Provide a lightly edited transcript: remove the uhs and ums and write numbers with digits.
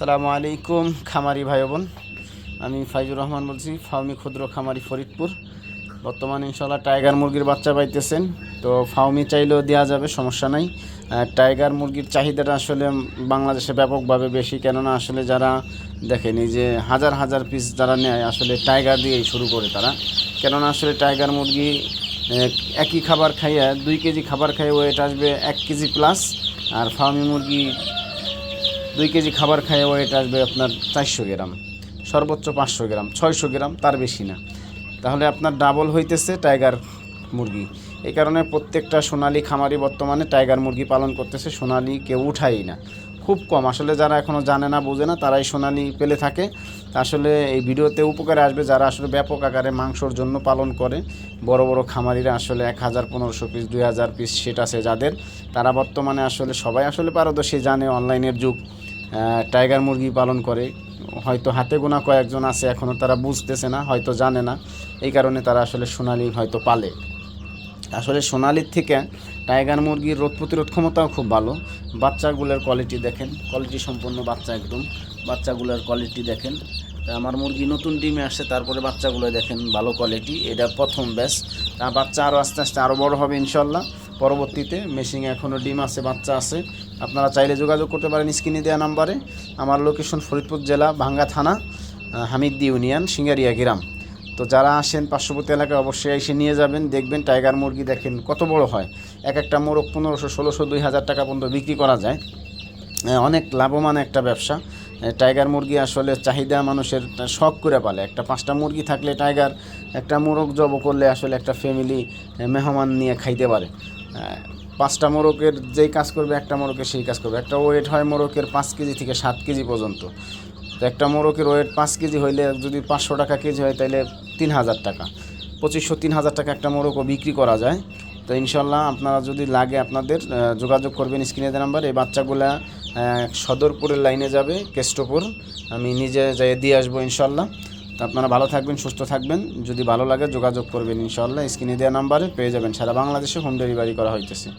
আসসালামু আলাইকুম খামারি ভাই বোন, আমি ফাইজুর রহমান বলছি, ফাউমি ক্ষুদ্র খামারি ফরিদপুর। বর্তমানে ইনশাল্লাহ টাইগার মুরগির বাচ্চা পাইতেছেন, তো ফাউমি চাইলেও দেওয়া যাবে, সমস্যা নাই। টাইগার মুরগির চাহিদাটা আসলে বাংলাদেশে ব্যাপকভাবে বেশি, কেননা আসলে যারা দেখেন এই যে হাজার হাজার পিস যারা নেয় আসলে টাইগার দিয়েই শুরু করে তারা, কেননা আসলে টাইগার মুরগি একই খাবার খাইয়ে 2 কেজি খাবার খাইয়ে ওয়েট আসবে 1 কেজি প্লাস, আর ফার্মি মুরগি 2 কেজি খাবার খাইয়ে ওয়েট আসবে আপনার 400 গ্রাম, সর্বোচ্চ 500 গ্রাম, 600 গ্রাম, তার বেশি না। তাহলে আপনার ডাবল হইতেছে টাইগার মুরগি। এই কারণে প্রত্যেকটা সোনালী খামারি বর্তমানে টাইগার মুরগি পালন করতেছে, সোনালী কেউ উঠাই না, খুব কম। আসলে যারা এখনও জানে না বোঝে না তারাই সোনালী পেলে থাকে। আসলে এই ভিডিওতে উপকারে আসবে যারা আসলে ব্যাপক আকারে মাংসর জন্য পালন করে, বড় বড় খামারিরা আসলে 1000, 1500 পিস, 2000 পিস সেট আছে যাদের, তারা বর্তমানে আসলে সবাই আসলে পারদর্শী, জানে অনলাইনের যুগ, টাইগার মুরগি পালন করে। হয়তো হাতে গোনা কয়েকজন আছে এখনও তারা বুঝতেছে না, হয়তো জানে না, এই কারণে তারা আসলে সোনালি হয়তো পালে। আসলে সোনালির থেকে টাইগার মুরগির রোগ প্রতিরোধ ক্ষমতাও খুব ভালো। বাচ্চাগুলোর কোয়ালিটি দেখেন, কোয়ালিটি সম্পন্ন বাচ্চা, একদম বাচ্চাগুলোর কোয়ালিটি দেখেন। আমার মুরগি নতুন ডিমে আসছে, তারপরে বাচ্চাগুলো দেখেন ভালো কোয়ালিটি, এটা প্রথম ব্যাচ। তা বাচ্চা আরও আস্তে আস্তে আরও বড় হবে ইনশাল্লাহ পরবর্তীতে। মেশিনে এখনও ডিম আছে, বাচ্চা আছে। আপনারা চাইলে যোগাযোগ করতে পারেন স্ক্রিনে দেওয়া নাম্বারে। আমার লোকেশন ফরিদপুর জেলা, ভাঙ্গা থানা, হামিদদি ইউনিয়ন, সিঙ্গারিয়া গ্রাম। তো যারা আসেন পার্শ্ববর্তী এলাকায় অবশ্যই এসে নিয়ে যাবেন, দেখবেন টাইগার মুরগি দেখেন কত বড় হয়। এক একটা মোরগ 1500, 1600, 2000 টাকা পর্যন্ত বিক্রি করা যায়। অনেক লাভবান একটা ব্যবসা। টাইগার মুরগি আসলে চাহিদা মানুষের শখ করে পালে। একটা 5টা মুরগি থাকলে টাইগার একটা মোরগ জব করলে আসলে একটা ফ্যামিলি মেহমান নিয়ে খাইতে পারে। 5টা মোরগের যেই কাজ করবে একটা মোরগের সেই কাজ করবে। একটা ওয়েট হয় মোরগের 5 কেজি থেকে 7 কেজি পর্যন্ত। তো একটা মোরগের ওয়েট 5 কেজি হইলে যদি 500 টাকা কেজি হয় তাহলে 3000 টাকা, 2500, 3000 টাকা একটা মোরগও বিক্রি করা যায়। তো ইনশাল্লাহ আপনারা যদি লাগে আপনাদের যোগাযোগ করবেন স্ক্রিনে দেওয়া নাম্বার। এই বাচ্চাগুলা সদরপুরের লাইনে যাবে, কেষ্টপুর, আমি নিজে যাই দিয়ে আসবো ইনশাল্লাহ। তো আপনারা ভালো থাকবেন, সুস্থ থাকবেন। যদি ভালো লাগে যোগাযোগ করবেন ইনশাল্লাহ, স্ক্রিনে দেওয়া নাম্বারে পেয়ে যাবেন। সারা বাংলাদেশে হোম ডেলিভারি করা হইতেছে।